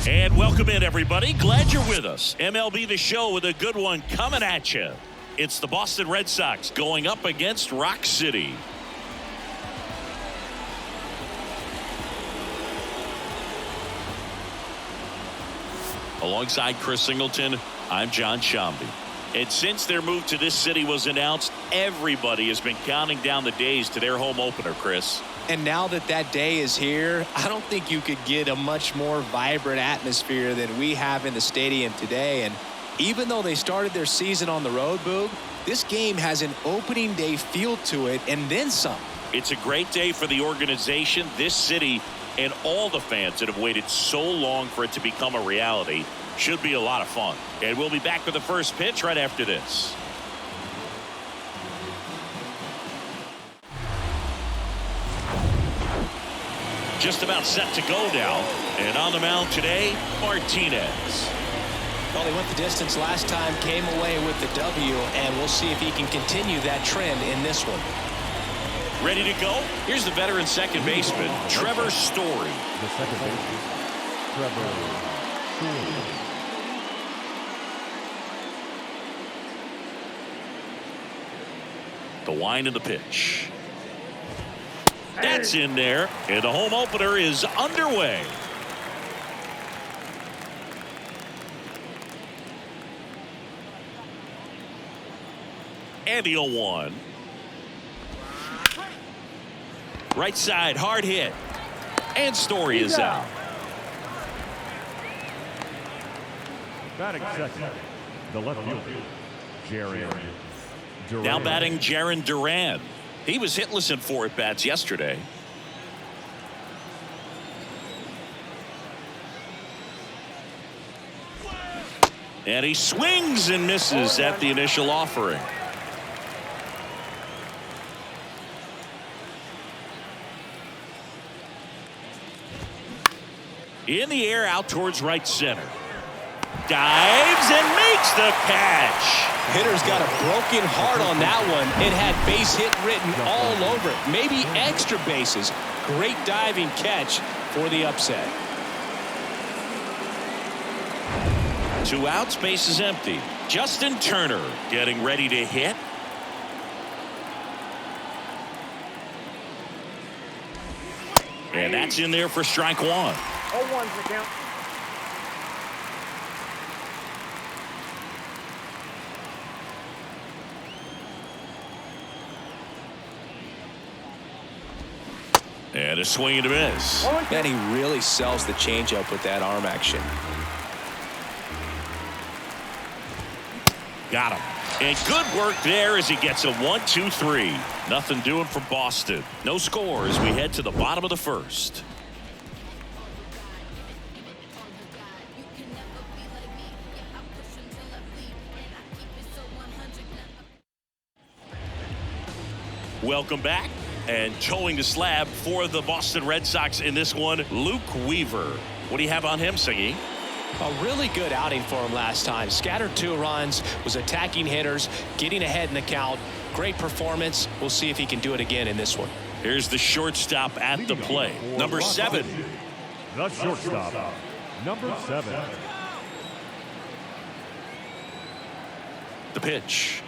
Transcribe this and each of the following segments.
And welcome in, everybody. Glad you're with us. MLB The Show with a good one coming at you. It's the Boston Red Sox going up against Rock City. Alongside Chris Singleton, I'm John Shambi. And since their move to this city was announced, everybody has been counting down the days to their home opener, Chris. And now that that day is here, I don't think you could get a much more vibrant atmosphere than we have in the stadium today. And even though they started their season on the road, Boog, this game has an opening day feel to it and then some. It's a great day for the organization, this city, and all the fans that have waited so long for it to become a reality. Should be a lot of fun. And we'll be back with the first pitch right after this. Just about set to go now. And on the mound today, Martinez. Well, he went the distance last time, came away with the W, and we'll see if he can continue that trend in this one. Ready to go? Here's the veteran second baseman, Trevor Story. The second baseman, Trevor Story. The wind of the pitch. That's in there, and the home opener is underway. And the 0-1. Right side, hard hit. And Story is out. Batting second, the left fielder, Jaron Duran. Now batting Jaron Duran. He was hitless in 4 at-bats yesterday. And he swings and misses at the initial offering. In the air out towards right center. Dives and makes the catch. Hitter's got a broken heart on that one. It had base hit written all over it. Maybe extra bases. Great diving catch for the upset. 2 outs, base is empty. Justin Turner getting ready to hit. And that's in there for strike 1. 0-1's the count. And a swing and a miss. And he really sells the changeup with that arm action. Got him. And good work there as he gets a 1-2-3. Nothing doing for Boston. No score as we head to the bottom of the first. Welcome back. And towing the slab for the Boston Red Sox in this one, Luke Weaver. What do you have on him, Siggy? A really good outing for him last time. Scattered 2 runs, was attacking hitters, getting ahead in the count. Great performance. We'll see if he can do it again in this one. Here's the shortstop at the plate. Number 7. The shortstop, number 7. The pitch.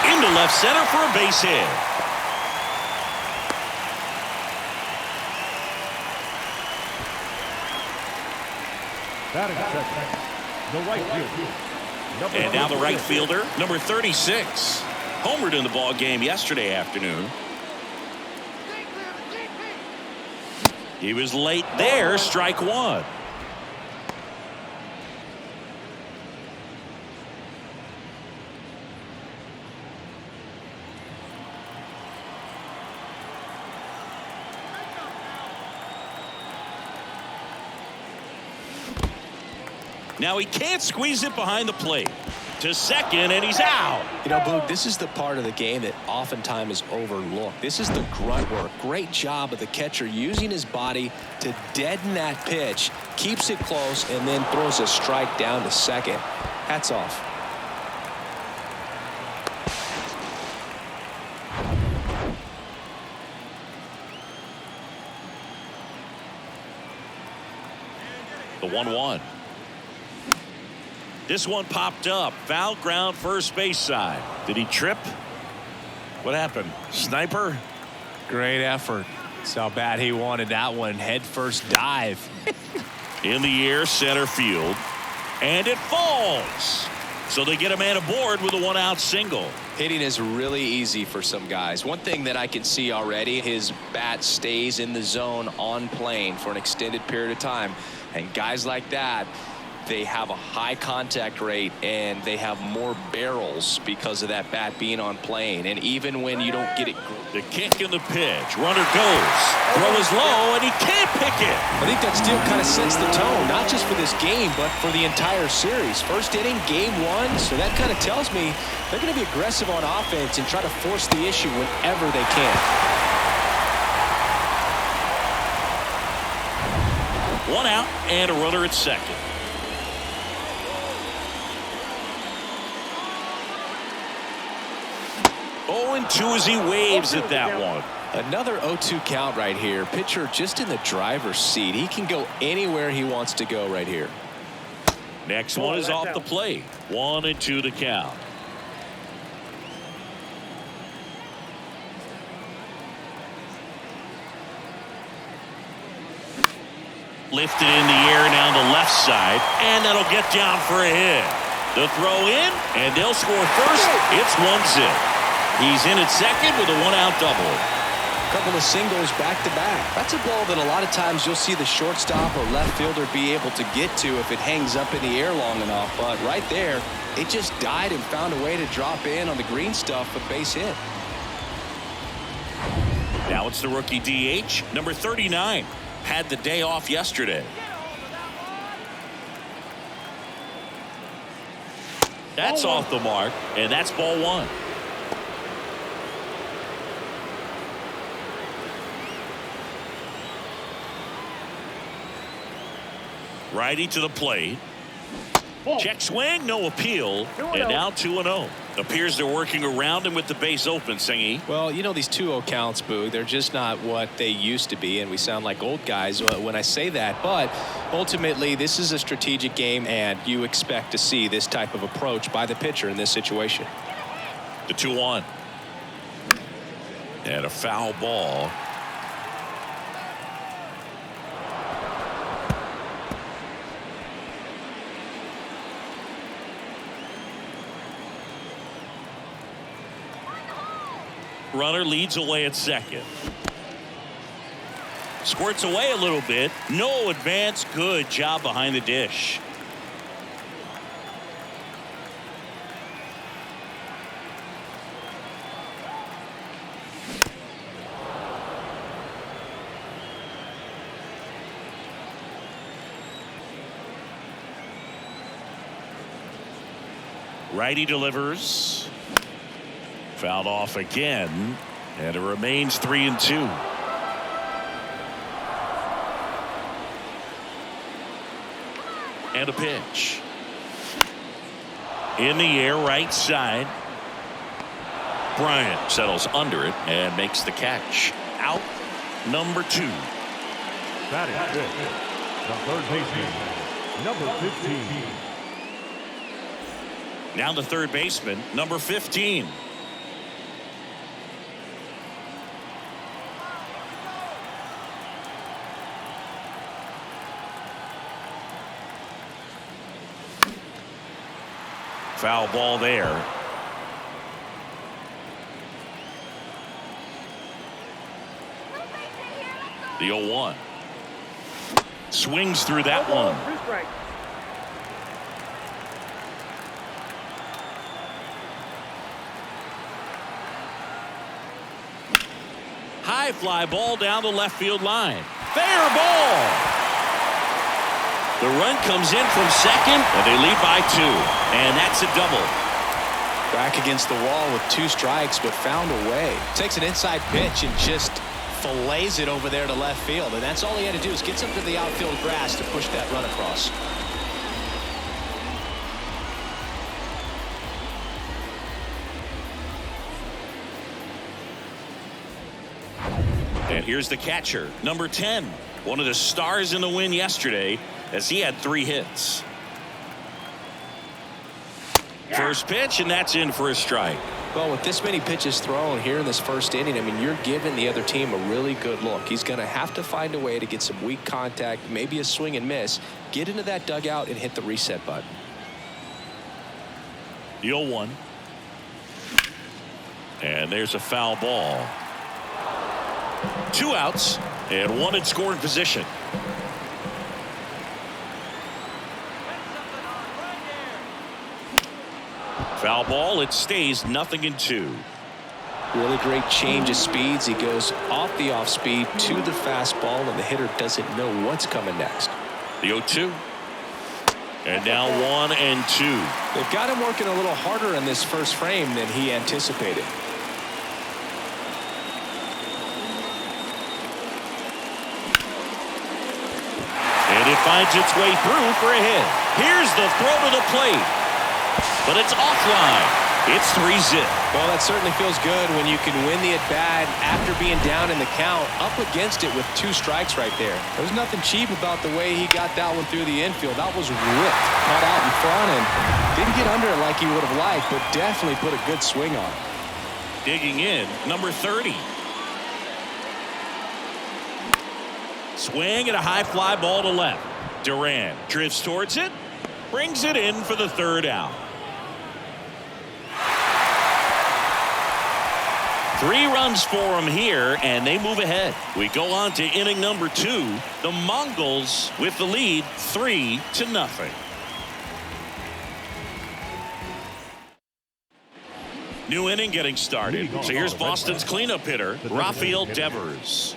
Into left center for a base hit. Batting second, the right fielder. And now the right fielder, number 36. Homered in the ball game yesterday afternoon. He was late there, strike 1. Now he can't squeeze it behind the plate. To second, and he's out. You know, Boog, this is the part of the game that oftentimes is overlooked. This is the grunt work. Great job of the catcher using his body to deaden that pitch, keeps it close, and then throws a strike down to second. Hats off. The 1-1. This one popped up. Foul ground first base side. Did he trip? What happened? Sniper? Great effort. That's how bad he wanted that one. Head first dive. In the air, center field. And it falls. So they get a man aboard with a 1-out single. Hitting is really easy for some guys. One thing that I can see already, his bat stays in the zone on plane for an extended period of time. And guys like that, they have a high contact rate and they have more barrels because of that bat being on plane. And even when you don't get it. The kick and the pitch. Runner goes. Throw is low and he can't pick it. I think that still kind of sets the tone, not just for this game, but for the entire series. First inning, game one. So that kind of tells me they're going to be aggressive on offense and try to force the issue whenever they can. 1 out and a runner at second. And 2 as he waves at that one. Another 0-2 count right here. Pitcher just in the driver's seat. He can go anywhere he wants to go right here. Next one is off the plate. 1-2 the count. Lifted in the air down the left side, and that'll get down for a hit. The throw in, and they'll score first. It's 1-0. He's in at second with a 1-out double. A couple of singles back-to-back. That's a ball that a lot of times you'll see the shortstop or left fielder be able to get to if it hangs up in the air long enough. But right there, it just died and found a way to drop in on the green stuff with base hit. Now it's the rookie DH, number 39. Had the day off yesterday. That's off the mark, and that's ball 1. Righty to the plate. Check swing, no appeal. And now 2-0. Appears they're working around him with the base open, Singy. Well, you know, these 2-0 counts, Boo, they're just not what they used to be, and we sound like old guys when I say that. But ultimately, this is a strategic game, and you expect to see this type of approach by the pitcher in this situation. The 2-1. And a foul ball. Runner leads away at second. Squirts away a little bit. No advance. Good job behind the dish. Righty delivers. Fouled off again, and it remains 3-2. And a pitch. In the air, right side. Bryant settles under it and makes the catch. Out number 2. That is it. The third baseman, number 15. Now the third baseman, number 15. Foul ball there. The 0-1. Swings through that one. High fly ball down the left field line. Fair ball. The run comes in from second, and they lead by 2. And that's a double. Back against the wall with 2 strikes, but found a way. Takes an inside pitch and just fillets it over there to left field. And that's all he had to do is get up to the outfield grass to push that run across. And here's the catcher, number 10. One of the stars in the win yesterday. as he had 3 hits. First pitch, and that's in for a strike. Well, with this many pitches thrown here in this first inning, I mean, you're giving the other team a really good look. He's going to have to find a way to get some weak contact, maybe a swing and miss, get into that dugout and hit the reset button. The 0-1. And there's a foul ball. 2 outs and 1 in scoring position. Foul ball. It stays 0-2. Really great change of speeds. He goes off the off speed to the fastball, and the hitter doesn't know what's coming next. The 0-2. And now 1-2. They've got him working a little harder in this first frame than he anticipated. And it finds its way through for a hit. Here's the throw to the plate. But it's offline. It's 3-zip. Well, that certainly feels good when you can win the at-bat after being down in the count, up against it with 2 strikes right there. There's nothing cheap about the way he got that one through the infield. That was ripped, caught out in front, and didn't get under it like he would have liked, but definitely put a good swing on. Digging in, number 30. Swing and a high fly ball to left. Duran drifts towards it, brings it in for the 3rd out. 3 runs for him here, and they move ahead. We go on to inning number 2. The Mongols with the lead 3-0. New inning getting started. So here's Boston's cleanup hitter, Rafael Devers.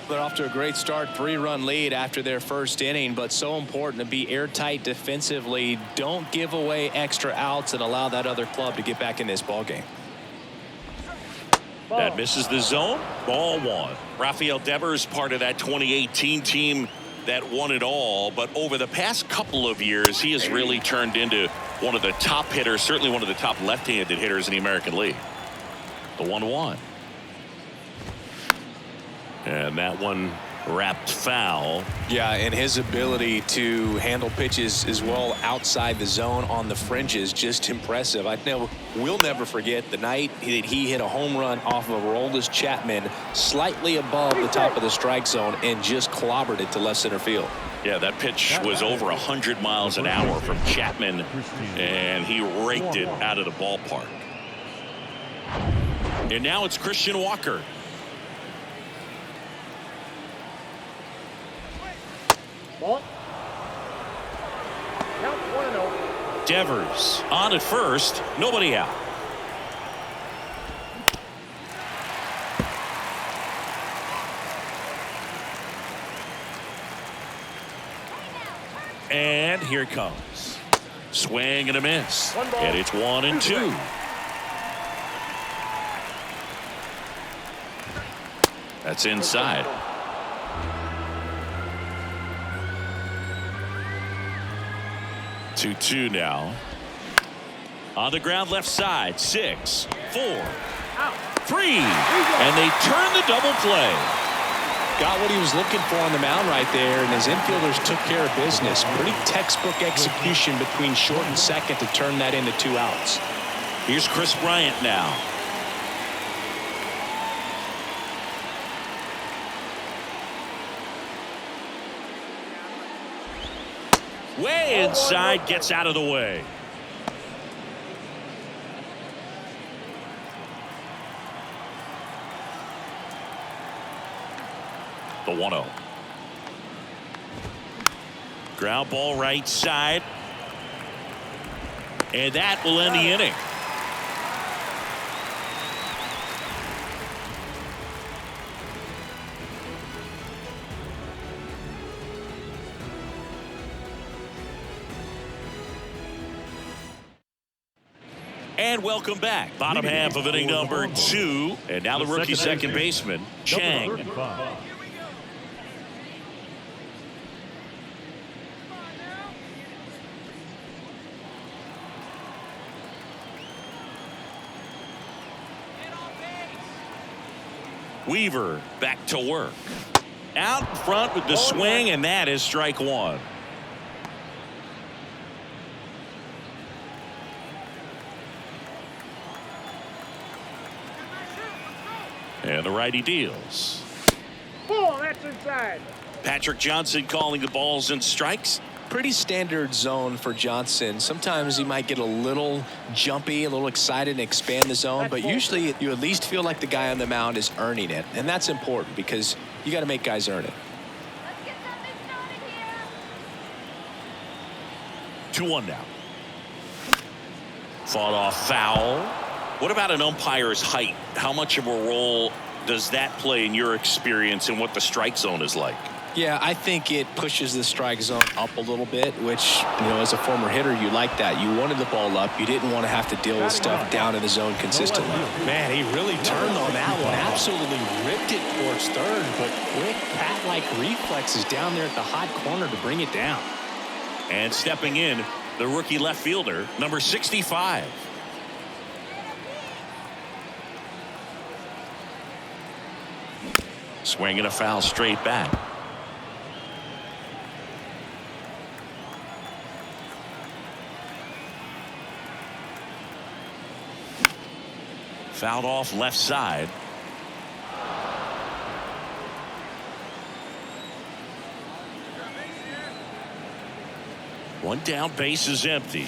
They're off to a great start, 3-run lead after their first inning, but so important to be airtight defensively. Don't give away extra outs and allow that other club to get back in this ball game. That misses the zone. Ball 1. Rafael Devers, part of that 2018 team that won it all, but over the past couple of years, he has really turned into one of the top hitters, certainly one of the top left-handed hitters in the American League. The 1-1. And that one wrapped foul. Yeah, and his ability to handle pitches as well outside the zone on the fringes, just impressive. We'll never forget the night that he hit a home run off of Aroldis Chapman slightly above the top of the strike zone and just clobbered it to left center field. Yeah, that pitch was over 100 miles an hour from Chapman, and he raked it out of the ballpark. And now it's Christian Walker. Devers on at first, nobody out. And here it comes. Swing and a miss. And it's 1-2. That's inside. Two now. On the ground left side. 6, 4, 3. And they turn the double play. Got what he was looking for on the mound right there, and his infielders took care of business. Pretty textbook execution between short and second to turn that into 2 outs. Here's Chris Bryant now. Way inside, gets out of the way. The 1-0. Ground ball right side. And that will end the inning. And welcome back. Bottom half of inning number 2. And now the rookie second baseman, Chang. Weaver back to work. Out in front with the swing, and that is strike one. And the righty deals. Ball, that's inside. Patrick Johnson calling the balls and strikes. Pretty standard zone for Johnson. Sometimes he might get a little jumpy, a little excited and expand the zone, but usually you at least feel like the guy on the mound is earning it, and that's important because you got to make guys earn it. Let's get something started here. 2-1 now. Fought off foul. What about an umpire's height? How much of a role does that play in your experience in what the strike zone is like? Yeah, I think it pushes the strike zone up a little bit, which, you know, as a former hitter, you like that. You wanted the ball up. You didn't want to have to deal with stuff down in the zone consistently. Man, he really turned on that one. Absolutely ripped it towards third, but quick cat-like reflexes down there at the hot corner to bring it down. And stepping in, the rookie left fielder, number 65. Swinging a foul straight back. Fouled off left side. One down, base is empty.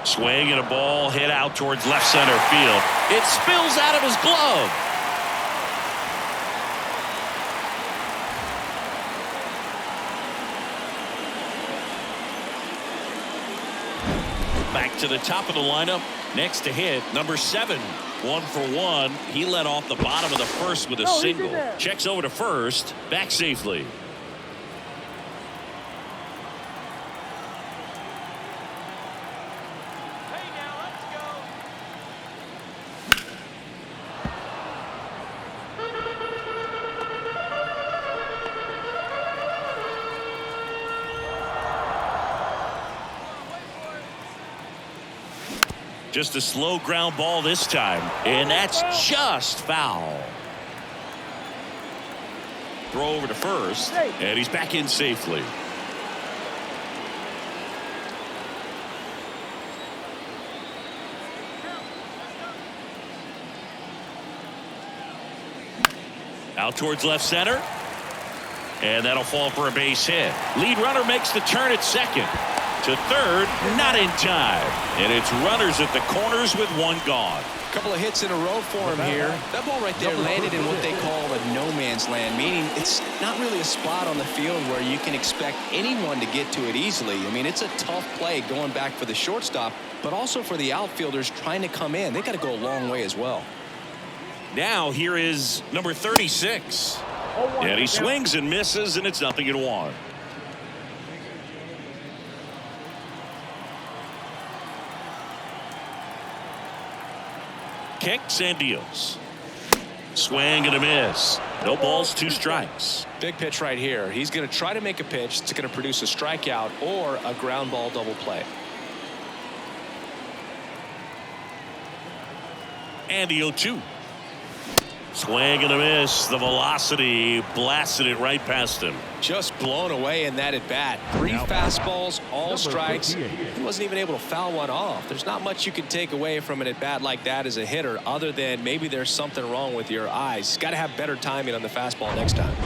Swing and a ball hit out towards left center field. It spills out of his glove. Back to the top of the lineup. Next to hit, number 7. 1 for 1. He led off the bottom of the first with a single. Checks over to first. Back safely. Hey, now let's go. Just a slow ground ball this time, and that's just foul. Throw over to first, and he's back in safely. Out towards left center, and that'll fall for a base hit. Lead runner makes the turn at second. To third, not in time. And it's runners at the corners with one gone. A couple of hits in a row for him here. That ball right there landed in what they call a no man's land, meaning it's not really a spot on the field where you can expect anyone to get to it easily. I mean, it's a tough play going back for the shortstop, but also for the outfielders trying to come in. They got to go a long way as well. Now here is number 36. And he swings and misses, and it's 0-1. Kicks and deals. Swing and a miss. No balls, 2 strikes. Big pitch right here. He's going to try to make a pitch that's going to produce a strikeout or a ground ball double play. And the 0-2. Swing and a miss. The velocity blasted it right past him. Just blown away in that at bat. 3 fastballs, all strikes. He wasn't even able to foul one off. There's not much you can take away from an at bat like that as a hitter, other than maybe there's something wrong with your eyes. Got to have better timing on the fastball next time.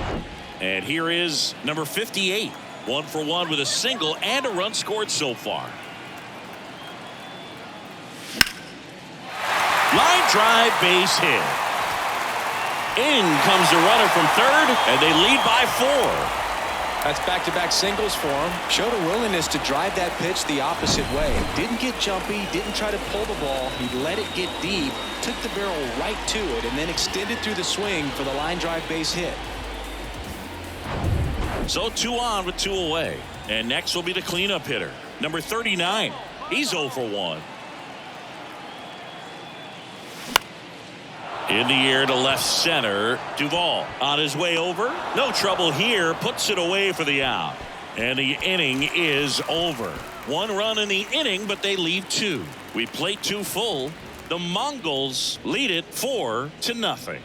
And here is number 58. 1 for 1 with a single and a run scored so far. Line drive, base hit. In comes the runner from third, and they lead by 4. That's back-to-back singles for him. Showed a willingness to drive that pitch the opposite way. Didn't get jumpy, didn't try to pull the ball. He let it get deep, took the barrel right to it, and then extended through the swing for the line drive base hit. So 2 on with 2 away. And next will be the cleanup hitter, number 39. He's 0 for 1. In the air to left center. Duvall on his way over. No trouble here. Puts it away for the out. And the inning is over. 1 run in the inning, but they leave 2. We play 2 full. The Mongols lead it 4-0.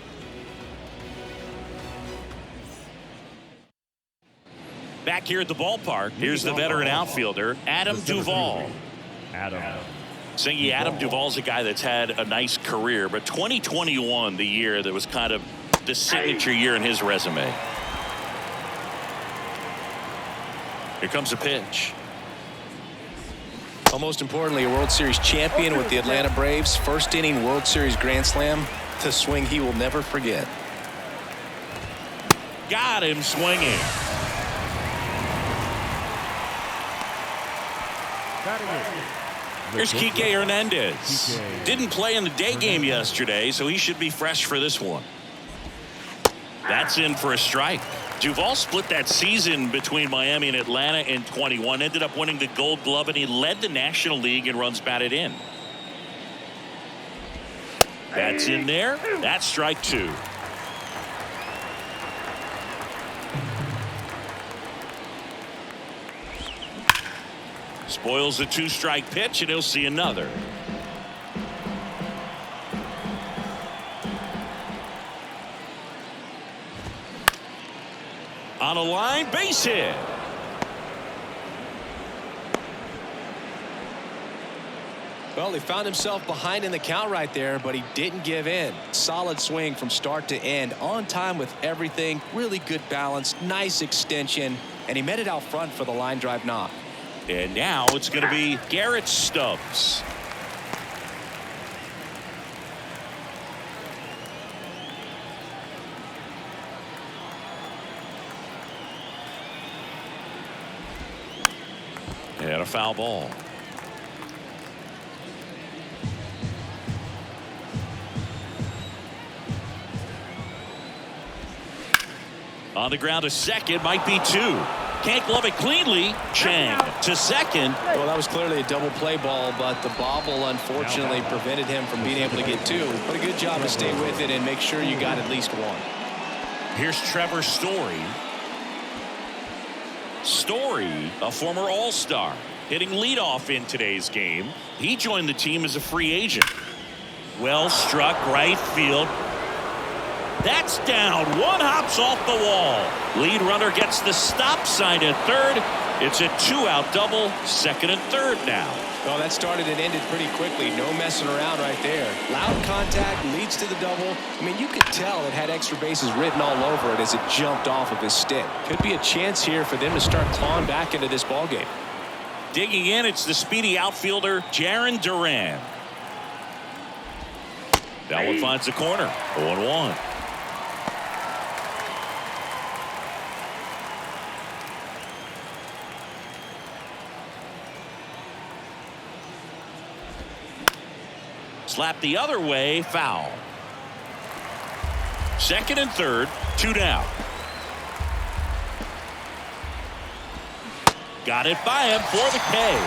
Back here at the ballpark, here's the veteran outfielder, Adam Duvall. Singy, Adam Duvall's a guy that's had a nice career, but 2021, the year that was kind of the signature year in his resume. Here comes a pitch. Well, most importantly, a World Series champion with the Atlanta Braves. First inning World Series Grand Slam. The swing he will never forget. Got him swinging. Here's Kike Hernandez. Didn't play in the day game yesterday, so he should be fresh for this one. That's in for a strike. Duvall split that season between Miami and Atlanta in 21, ended up winning the Gold Glove, and he led the National League in runs batted in. That's in there. That's strike two. Spoils a two-strike pitch, and he'll see another. On a line, base hit. Well, he found himself behind in the count right there, but he didn't give in. Solid swing from start to end, on time with everything. Really good balance, nice extension, and he met it out front for the line drive knock. And now it's going to be Garrett Stubbs. And a foul ball. On the ground to second, might be two. Can't glove it cleanly. Chang to second. Well, that was clearly a double play ball, but the bobble unfortunately prevented him from being able to get two. But a good job to stay with it and make sure you got at least one. Here's Trevor Story. Story, a former All-Star, hitting leadoff in today's game. He joined the team as a free agent. Well struck right field. That's down. One hops off the wall. Lead runner gets the stop sign at third. It's a two-out double, second and third now. Well, that started and ended pretty quickly. No messing around right there. Loud contact leads to the double. I mean, you could tell it had extra bases written all over it as it jumped off of his stick. Could be a chance here for them to start clawing back into this ballgame. Digging in, it's the speedy outfielder, Jarren Duran. That one finds the corner. 0-1. Slap the other way, foul. Second and third, two down. Got it by him for the K.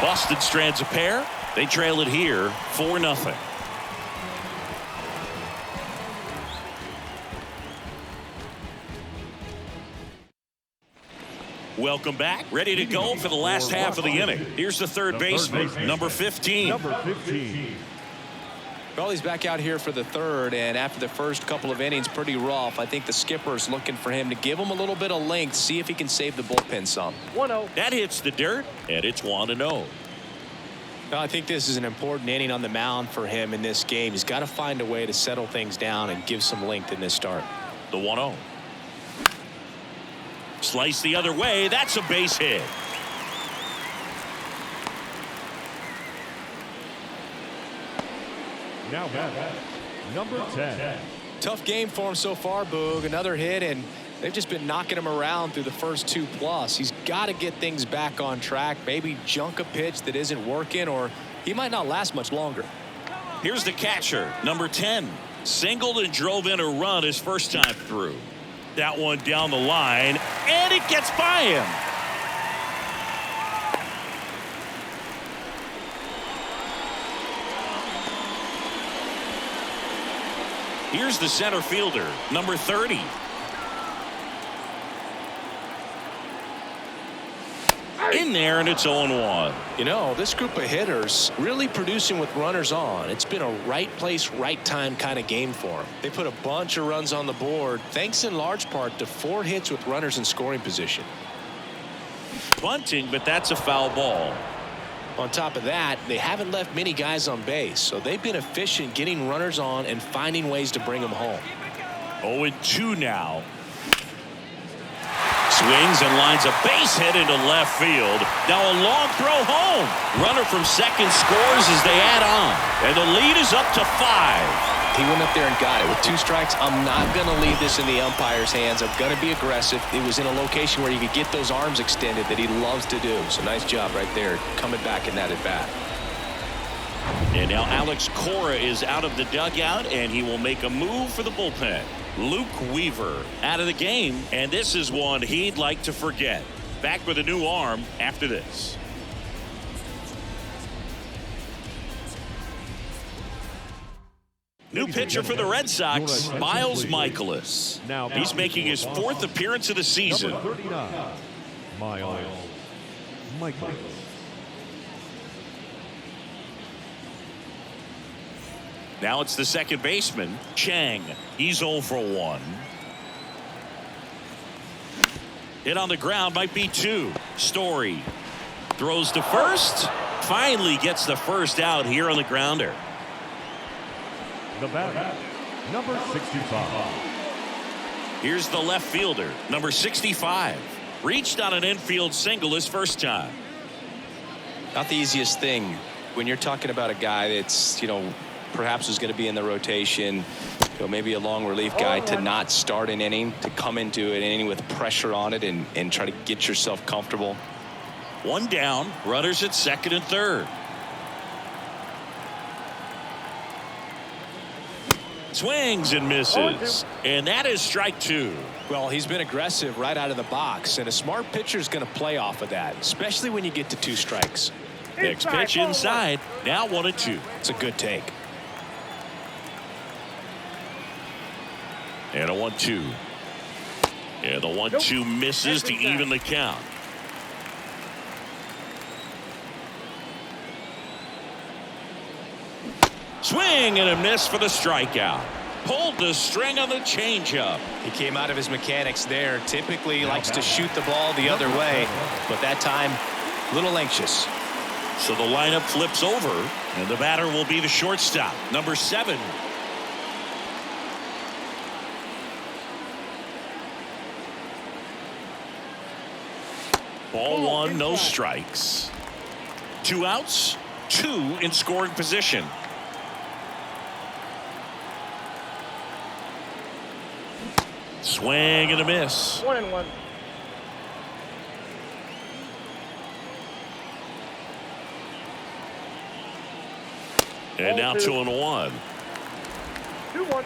Boston strands a pair. They trail it here 4-0. Welcome back. Ready to go for the last half of the inning. Here's the third baseman, number 15. Well, he's back out here for the third, and after the first couple of innings, pretty rough. I think the skipper's looking for him to give him a little bit of length, see if he can save the bullpen some. 1-0. That hits the dirt, and it's 1-0. Well, I think this is an important inning on the mound for him in this game. He's got to find a way to settle things down and give some length in this start. The 1-0. Slice the other way. That's a base hit. Now number 10. Tough game for him so far, Boog. Another hit, and they've just been knocking him around through the first 2+. He's got to get things back on track. Maybe junk a pitch that isn't working, or he might not last much longer. Here's the catcher, number 10. Singled and drove in a run his first time through. That one down the line, and it gets by him. Here's the center fielder, number 30. in there, and it's 0-1. You know, this group of hitters really producing with runners on. It's been a right place, right time kind of game for them. They put a bunch of runs on the board, thanks in large part to 4 hits with runners in scoring position. Bunting, but that's a foul ball. On top of that, they haven't left many guys on base, so they've been efficient getting runners on and finding ways to bring them home. 0-2 now. Swings and lines a base hit into left field. Now a long throw home. Runner from second scores as they add on. And the lead is up to 5. He went up there and got it. With 2 strikes, I'm not going to leave this in the umpire's hands. I'm going to be aggressive. It was in a location where you could get those arms extended that he loves to do. So nice job right there coming back in that at bat. And now Alex Cora is out of the dugout, and he will make a move for the bullpen. Luke Weaver out of the game, and this is one he'd like to forget. Back with a new arm after this. New pitcher for the Red Sox, Miles Michaelis. He's making his 4th appearance of the season. Number 39, Miles Michaelis. Now it's the second baseman, Chang. He's 0 for 1. Hit on the ground, might be 2. Story throws to first. Finally gets the first out here on the grounder. The batter, number 65. Here's the left fielder, number 65. Reached on an infield single his first time. Not the easiest thing when you're talking about a guy that's, perhaps is going to be in the rotation, maybe a long relief guy, to not start an inning, to come into an inning with pressure on it and try to get yourself comfortable. 1 down, runners at second and third. Swings and misses, and that is strike 2. Well, he's been aggressive right out of the box, and a smart pitcher is going to play off of that, especially when you get to 2 strikes. Next pitch inside, now 1-2. It's a good take. And a 1-2. And the 1-2 misses to even the count. Swing and a miss for the strikeout. Pulled the string on the changeup. He came out of his mechanics there. Typically he likes to shoot the ball the other way, but that time a little anxious. So the lineup flips over, and the batter will be the shortstop, number 7. Ball 1, no strikes. 2 outs, 2 in scoring position. Swing and a miss. 1-1. And now 2-1. 2-1.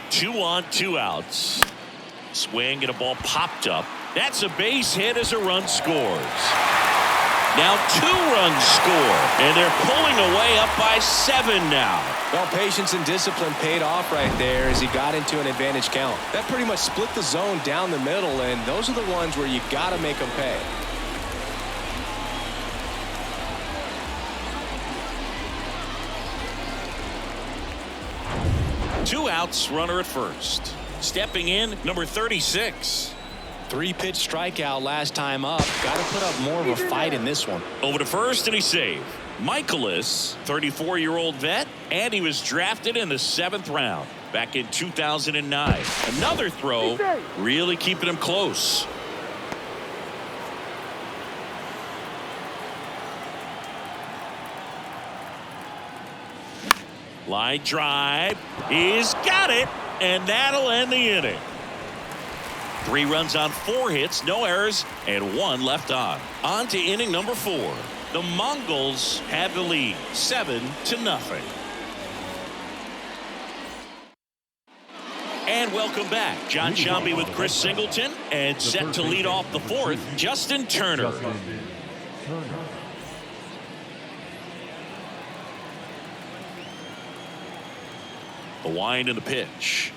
Two on, 2 outs. Swing and a ball popped up. That's a base hit as a run scores. Now 2 runs score, and they're pulling away up by 7 now. Well, patience and discipline paid off right there as he got into an advantage count. That pretty much split the zone down the middle, and those are the ones where you got to make them pay. Two outs, runner at first. Stepping in, number 36. 3-pitch strikeout last time up. Got to put up more of a fight in this one. Over to first, and he saved. Michaelis, 34-year-old vet, and he was drafted in the 7th round back in 2009. Another throw, really keeping him close. Line drive. He's got it, and that'll end the inning. 3 runs on 4 hits, no errors, and 1 left on. On to inning number 4. The Mongols have the lead, 7-0. And welcome back. John Shambi with Chris Singleton, and set to lead off the 4th, Justin Turner. The wind and the pitch.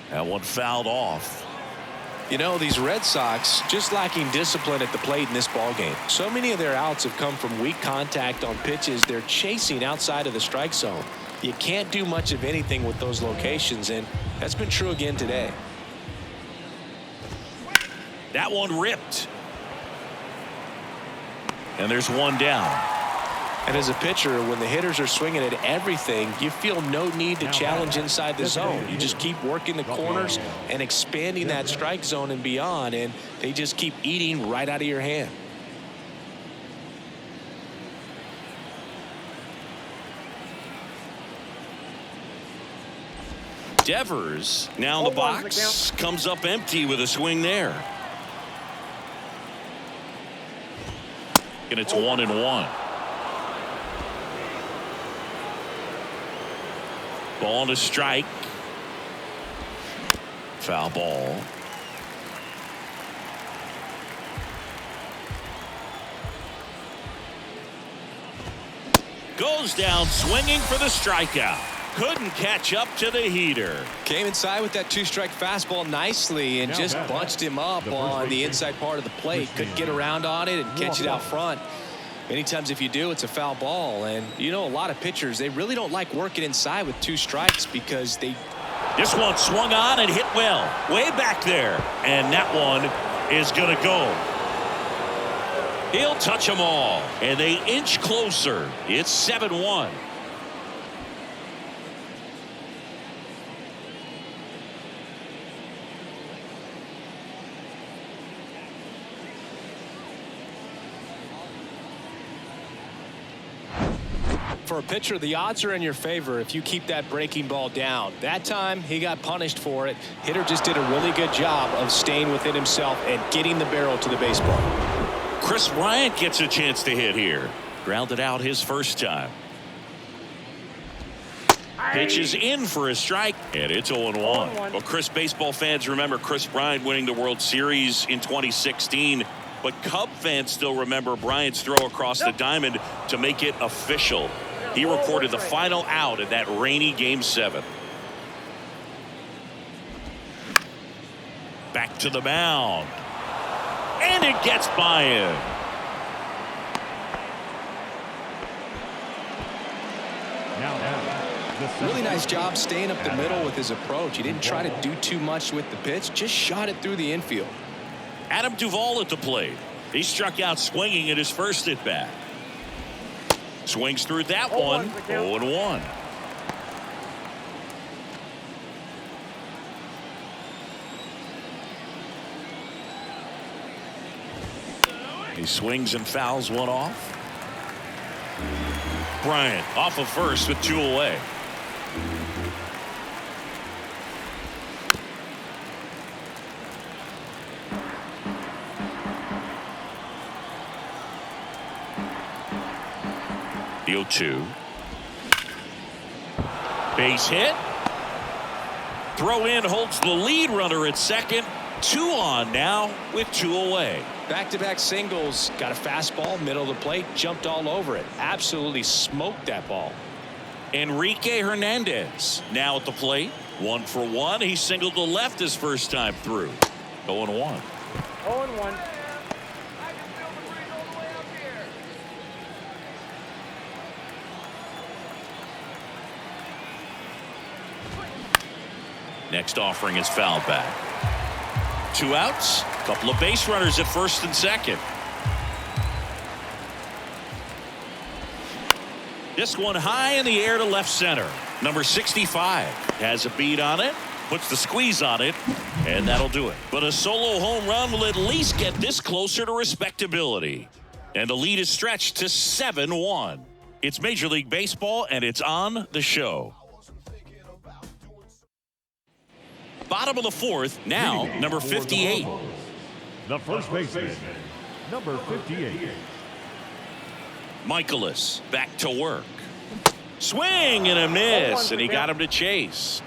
That one fouled off. You know, these Red Sox just lacking discipline at the plate in this ballgame. So many of their outs have come from weak contact on pitches they're chasing outside of the strike zone. You can't do much of anything with those locations, and that's been true again today. That one ripped. And there's one down. And as a pitcher, when the hitters are swinging at everything, you feel no need to challenge inside the zone. You just keep working the corners and expanding that strike zone and beyond, and they just keep eating right out of your hand. Devers now in the box, comes up empty with a swing there. And it's 1-1. Ball to strike. Foul ball. Goes down swinging for the strikeout. Couldn't catch up to the heater. Came inside with that two-strike fastball nicely and just bunched him up on the inside part of the plate. Couldn't get around on it and catch it out front. Many times if you do, it's a foul ball. And you know, a lot of pitchers, they really don't like working inside with two strikes because they... This one swung on and hit well. Way back there. And that one is going to go. He'll touch them all. And they inch closer. It's 7-1. For a pitcher, the odds are in your favor if you keep that breaking ball down. That time, he got punished for it. Hitter just did a really good job of staying within himself and getting the barrel to the baseball. Chris Bryant gets a chance to hit here. Grounded out his first time. Pitches in for a strike, and it's 0-1. Well, Chris, baseball fans remember Chris Bryant winning the World Series in 2016. But Cub fans still remember Bryant's throw across the diamond to make it official. He recorded the final out in that rainy Game 7. Back to the mound. And it gets by him. Really nice job staying up the middle with his approach. He didn't try to do too much with the pitch, just shot it through the infield. Adam Duvall at the plate. He struck out swinging at his first at bat. Swings through that one. 0-1. He swings and fouls one off. Bryant off of first with 2 away. The 0-2. Base hit. Throw in holds the lead runner at second. 2 on now with 2 away. Back-to-back singles. Got a fastball, middle of the plate, jumped all over it. Absolutely smoked that ball. Enrique Hernandez now at the plate. 1 for 1. He singled to left his first time through. 0-1. 0-1. Next offering is fouled back. 2 outs. Couple of base runners at first and second. This one high in the air to left center. Number 65 has a beat on it, puts the squeeze on it, and that'll do it. But a solo home run will at least get this closer to respectability. And the lead is stretched to 7-1. It's Major League Baseball, and it's on the show. Bottom of the 4th, now number 58. The first baseman, number 58. Michaelis back to work. Swing and a miss, and he got him to chase.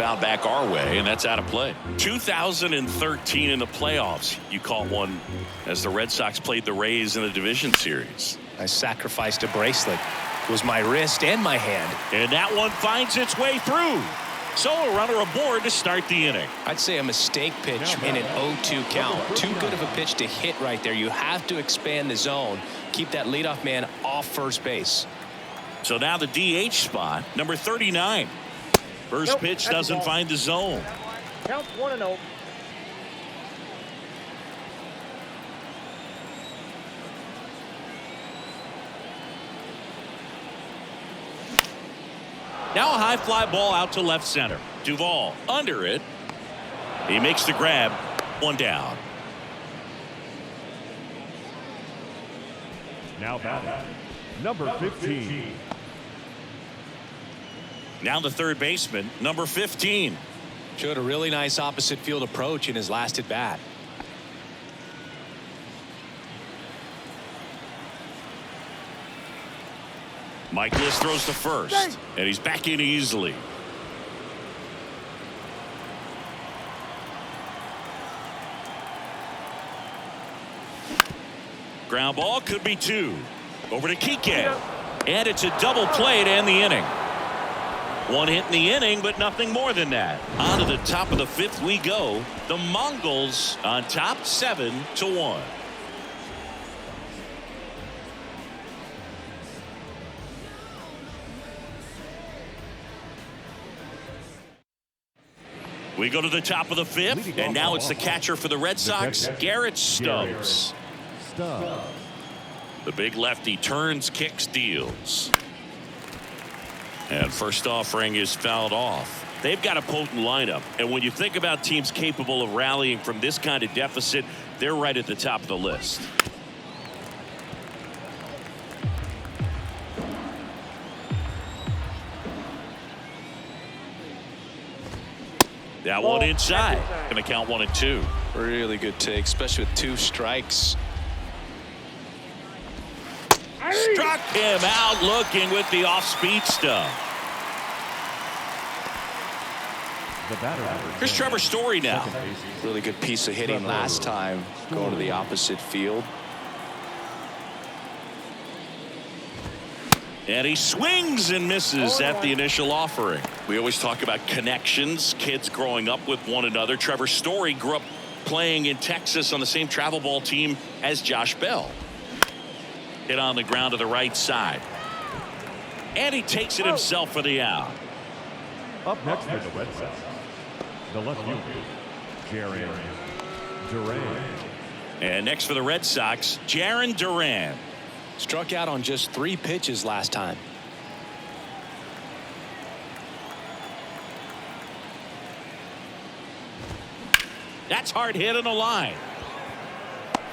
fouled back our way, and that's out of play. 2013 in the playoffs, you caught one as the Red Sox played the Rays in the division series. I sacrificed a bracelet. It was my wrist and my hand. And that one finds its way through. So a runner aboard to start the inning. I'd say a mistake pitch in an 0-2 count. Too good of a pitch to hit right there. You have to expand the zone. Keep that leadoff man off first base. So now the DH spot, number 39. First pitch doesn't find the zone. Counts 1-0. Now a high fly ball out to left center. Duvall under it. He makes the grab. One down. Now batting, number 15. Now the third baseman, number 15. Showed a really nice opposite field approach in his last at bat. Michaelis throws to first, and he's back in easily. Ground ball could be two. Over to Kike. And it's a double play to end the inning. One hit in the inning, but nothing more than that. On to the top of the fifth we go. The Mongols on top 7-1. We go to the top of the fifth, and now it's the catcher for the Red Sox, Garrett Stubbs. The big lefty turns, kicks, deals. And first offering is fouled off. They've got a potent lineup, and when you think about teams capable of rallying from this kind of deficit, they're right at the top of the list. That one inside. Going to count 1-2. Really good take, especially with two strikes. Struck him out looking with the off-speed stuff. Here's Trevor Story now. Really good piece of hitting last time, going to the opposite field. And he swings and misses at the initial offering. We always talk about connections, kids growing up with one another. Trevor Story grew up playing in Texas on the same travel ball team as Josh Bell. Hit on the ground to the right side. And he takes it himself for the out. Up next for the Red Sox, the left fielder, Jarren Duran. And next for the Red Sox, Jarren Duran. Struck out on just 3 pitches last time. That's hard hit on the line.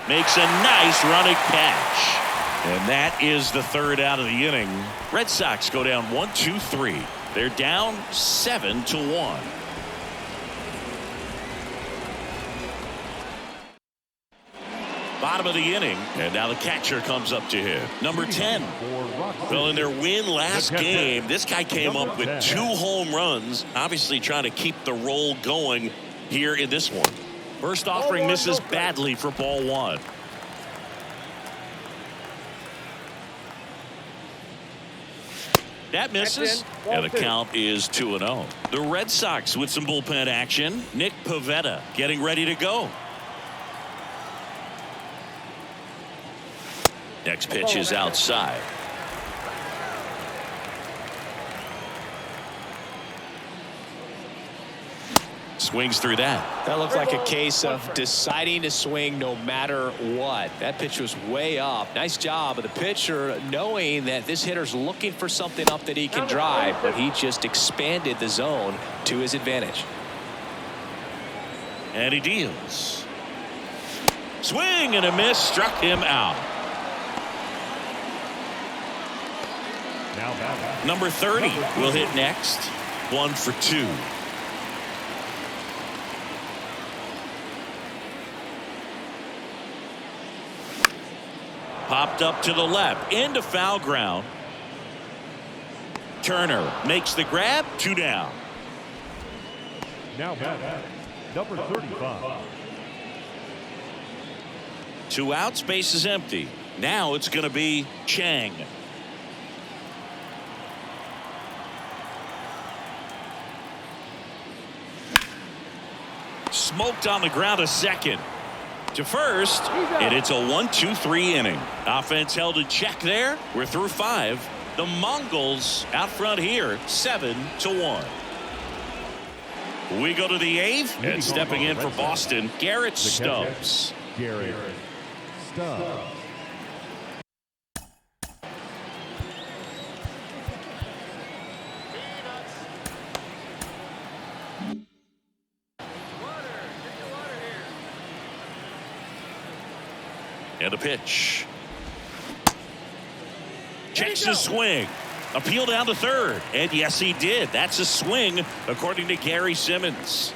Makes a nice running catch. And that is the third out of the inning. Red Sox go down 1-2-3. They're down 7-1. Bottom of the inning, and now the catcher comes up to hit. Number 10. Well, in their win last game, this guy came up with 2 home runs, obviously trying to keep the roll going here in this one. First offering misses badly for ball 1. That misses, and the count is 2-0. The Red Sox with some bullpen action. Nick Pivetta getting ready to go. Next pitch is outside. Swings through that. That looked like a case of deciding to swing no matter what. That pitch was way up. Nice job of the pitcher knowing that this hitter's looking for something up that he can drive, but he just expanded the zone to his advantage. And he deals. Swing and a miss, struck him out. Number 30 will hit next. 1 for 2. Popped up to the left into foul ground. Turner makes the grab. 2 down. Now batting, number 35. 2 outs, base is empty. Now it's going to be Chang. Smoked on the ground, a second. To first, and it's a 1-2-3 inning. Offense held in check there. We're through 5. The Mongols out front here, 7-1. We go to the 8th, and stepping in for Boston, Garrett Stubbs. Garrett Stubbs. And a pitch. Checks his swing. Appeal down to third. And yes, he did. That's a swing, according to Gary Simmons.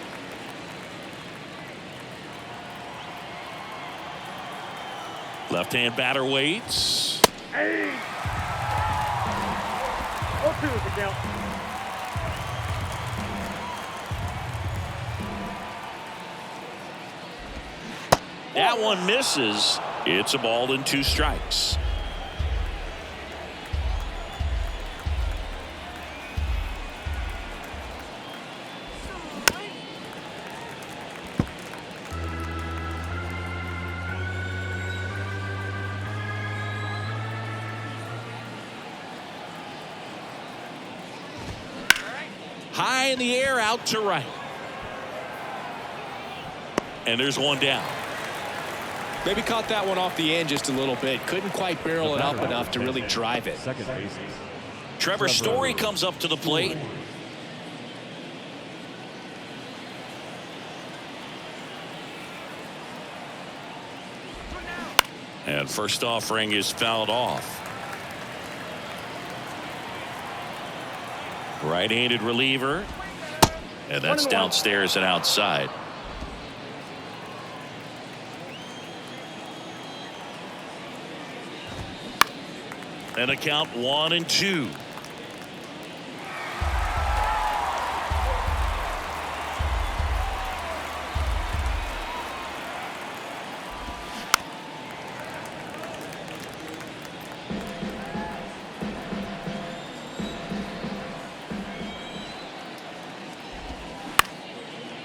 Left-hand batter waits. Hey! 0-2 is the count. That one misses. It's a ball and 2 strikes. High in the air, out to right. And there's one down. Maybe caught that one off the end just a little bit. Couldn't quite barrel it up enough to really drive it. Second bases. Trevor Story comes up to the plate. And first offering is fouled off. Right-handed reliever. And that's downstairs and outside. And a count 1-2.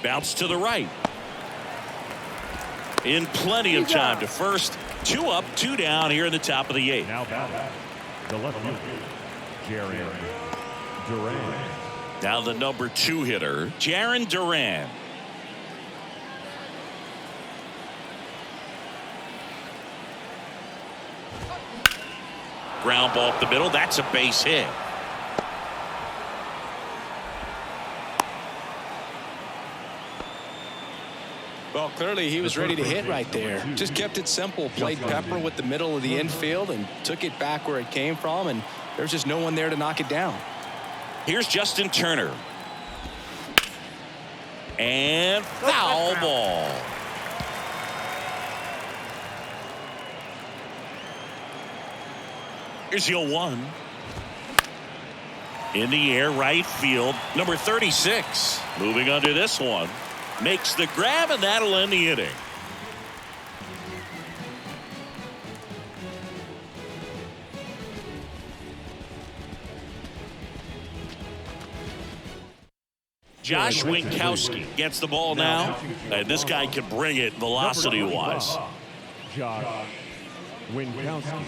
Bounce to the right. In plenty of time to first. 2 up, 2 down here in the top of the 8th. Now batting, the left fielder, Jaron Duran. Now the number 2 hitter, Jaron Duran. Ground ball up the middle. That's a base hit. Well, clearly he was ready to hit right there. Just kept it simple. Played pepper with the middle of the infield and took it back where it came from, and there's just no one there to knock it down. Here's Justin Turner. And foul ball. Here's the 0-1. In the air, right field. Number 36. Moving under this one. Makes the grab, and that'll end the inning. Josh Winkowski gets the ball now, and this guy can bring it velocity-wise. Josh Winkowski.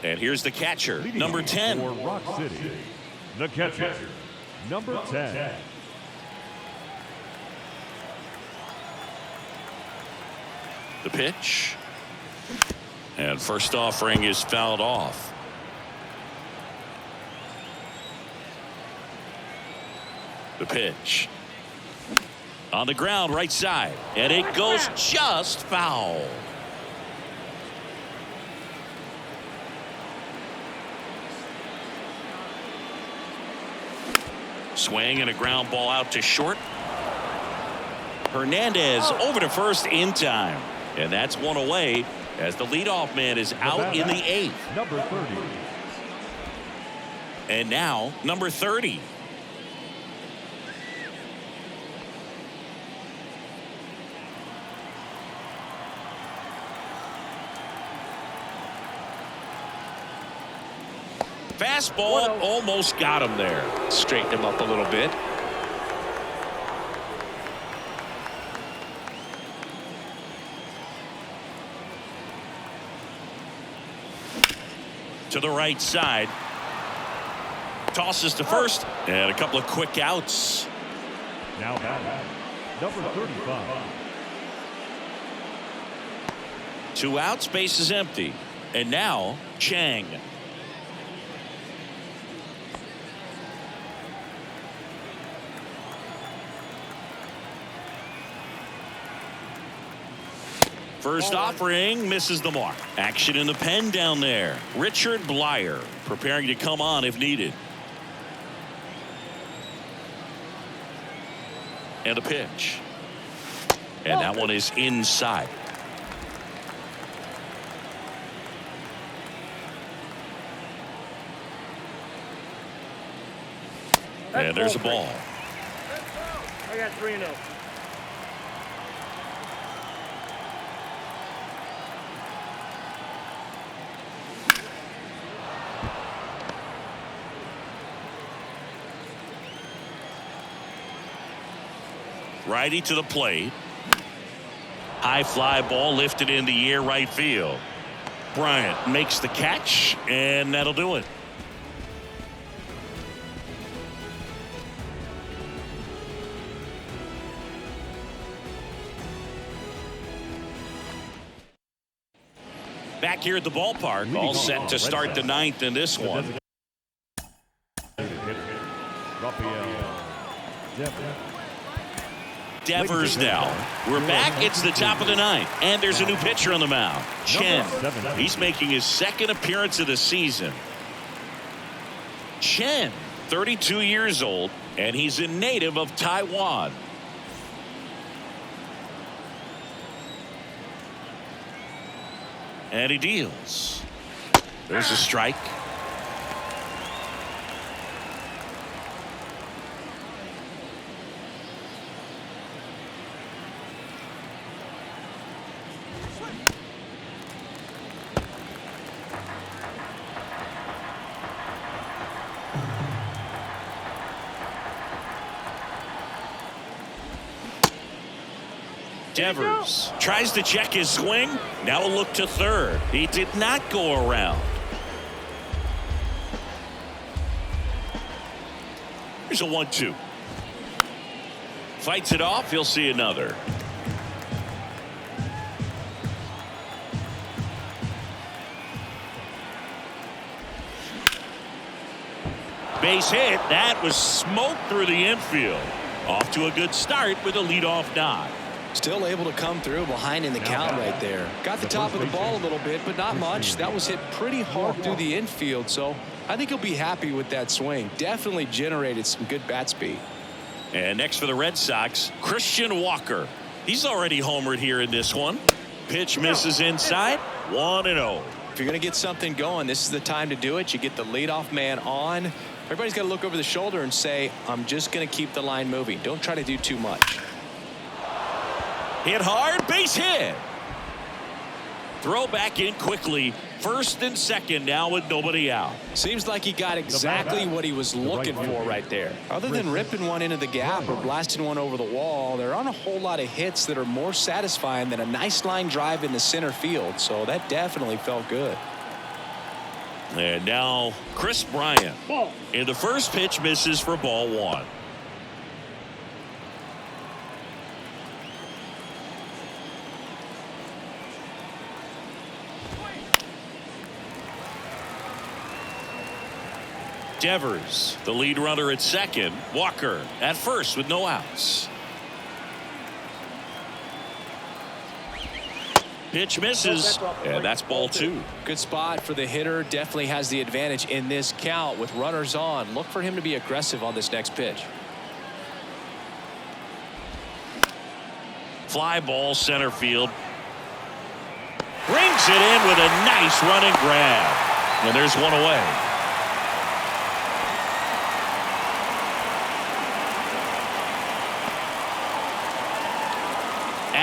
And here's the catcher, number 10. For Rock City, the catcher, number 10. The pitch. And first offering is fouled off. The pitch. On the ground, right side. And it goes just foul. Swing and a ground ball out to short. Hernandez over to first in time. And that's one away as the leadoff man is out in the 8th. Number 30, And now, number 30. Fastball almost got him there. Straighten him up a little bit. To the right side. Tosses to first. And a couple of quick outs. Now batting, number 35. 2 outs, base is empty. And now, Chang. First offering misses the mark. Action in the pen down there. Richard Blyer preparing to come on if needed. And a pitch. And that one is inside. And there's a ball. I got 3-0. Righty to the plate. High fly ball lifted in the air right field. Bryant makes the catch, and that'll do it. Back here at the ballpark, all set to start the 9th in this one. Devers now. We're back. It's the top of the 9th, and there's a new pitcher on the mound. Chen. He's making his 2nd appearance of the season. Chen, 32 years old, and he's a native of Taiwan. And he deals. There's a strike. Devers tries to check his swing. Now a look to third. He did not go around. Here's a 1-2. Fights it off. He'll see another. Base hit. That was smoke through the infield. Off to a good start with a leadoff nod. Still able to come through behind in the count right there. Got the top of the ball a little bit, but not much. That was hit pretty hard through the infield, so I think he'll be happy with that swing. Definitely generated some good bat speed. And next for the Red Sox, Christian Walker. He's already homered here in this one. Pitch misses inside. 1-0. If you're going to get something going, this is the time to do it. You get the leadoff man on. Everybody's got to look over the shoulder and say, I'm just going to keep the line moving. Don't try to do too much. Hit hard, base hit. Throw back in quickly. First and second now with nobody out. Seems like he got exactly what he was looking for right there. Other than ripping one into the gap or blasting one over the wall, there aren't a whole lot of hits that are more satisfying than a nice line drive into center field. So that definitely felt good. And now Chris Bryant. And the first pitch misses for ball 1. Devers, the lead runner at second. Walker at first with no outs. Pitch misses, and that's ball 2. Good spot for the hitter. Definitely has the advantage in this count with runners on. Look for him to be aggressive on this next pitch. Fly ball center field. Brings it in with a nice running grab. And there's one away.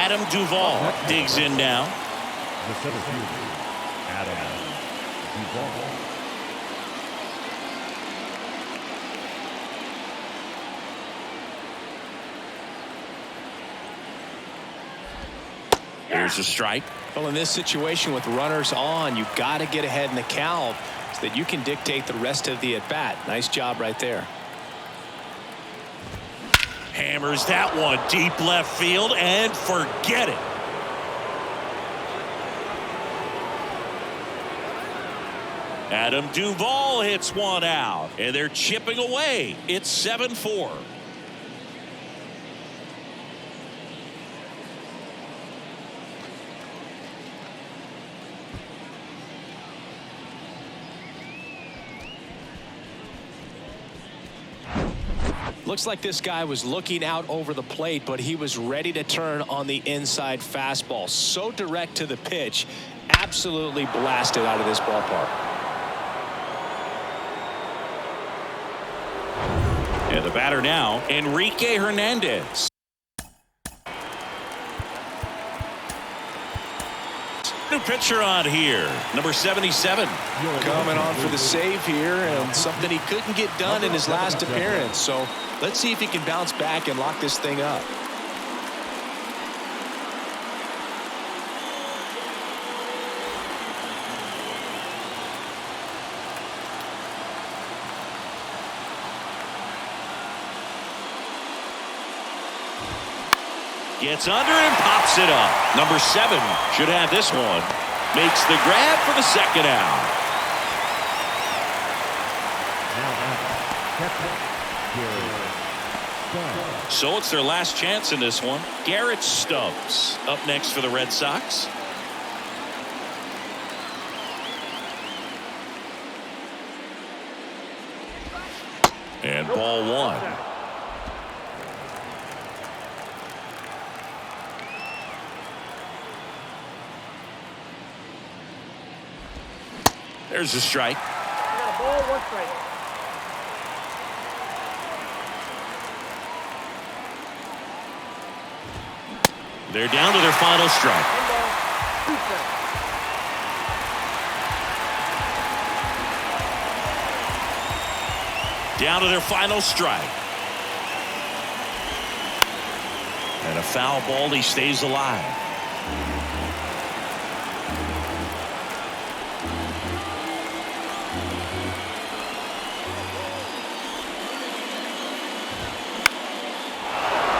Adam Duvall digs in now. The center fielder, Adam Duvall. Here's a strike. Well, in this situation with runners on, you've got to get ahead in the count so that you can dictate the rest of the at-bat. Nice job right there. Hammers that one deep left field and forget it. Adam Duvall hits one out, and they're chipping away. It's 7-4. Looks like this guy was looking out over the plate, but he was ready to turn on the inside fastball. So direct to the pitch, absolutely blasted out of this ballpark. And the batter now, Enrique Hernandez. New pitcher on here, number 77. Coming on for the save here, and something he couldn't get done in his last appearance. So let's see if he can bounce back and lock this thing up. Gets under and pops it up. Number 7 should have this one. Makes the grab for the second out. So it's their last chance in this one. Garrett Stubbs up next for the Red Sox. And ball 1. There's a strike. I got a ball, 1 strike. They're down to their final strike. 1 ball, 2 strikes. Down to their final strike. And a foul ball. He stays alive.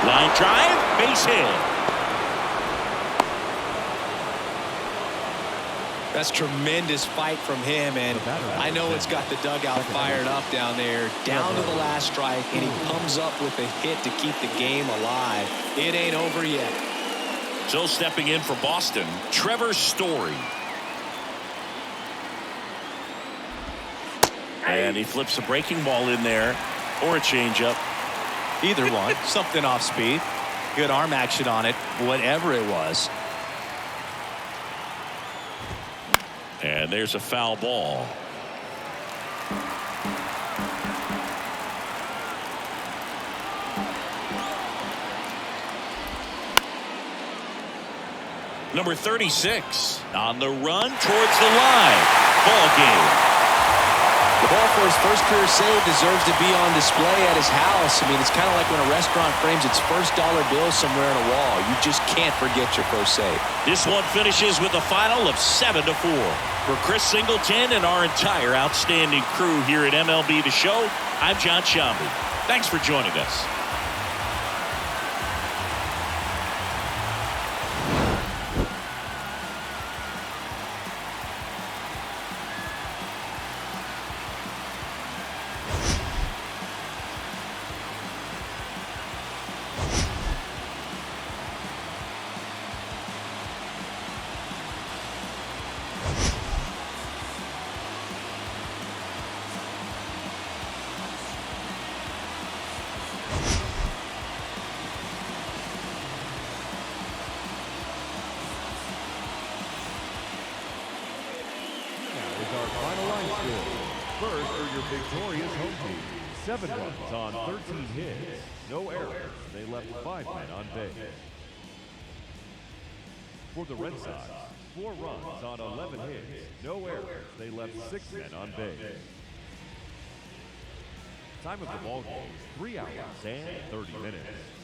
Line drive, base hit. That's tremendous fight from him, and I know it's got the dugout fired up down there. Down to the last strike, and he comes up with a hit to keep the game alive. It ain't over yet. So stepping in for Boston, Trevor Story. And he flips a breaking ball in there, or a changeup. Either one, something off speed. Good arm action on it, whatever it was. And there's a foul ball. Number 36 on the run towards the line. Ball game. The ball for his first career save deserves to be on display at his house. I mean, it's kind of like when a restaurant frames its first dollar bill somewhere on a wall. You just can't forget your first save. This one finishes with a final of 7-4. For Chris Singleton and our entire outstanding crew here at MLB The Show, I'm John Shambi. Thanks for joining us. Our final line score. First are your victorious home team. 7 runs on 13 hits. No errors. They left 5 men on base. For the Red Sox, 4 runs on 11 hits, no errors. They left 6 men on base. Time of the ball game, 3 hours and 30 minutes.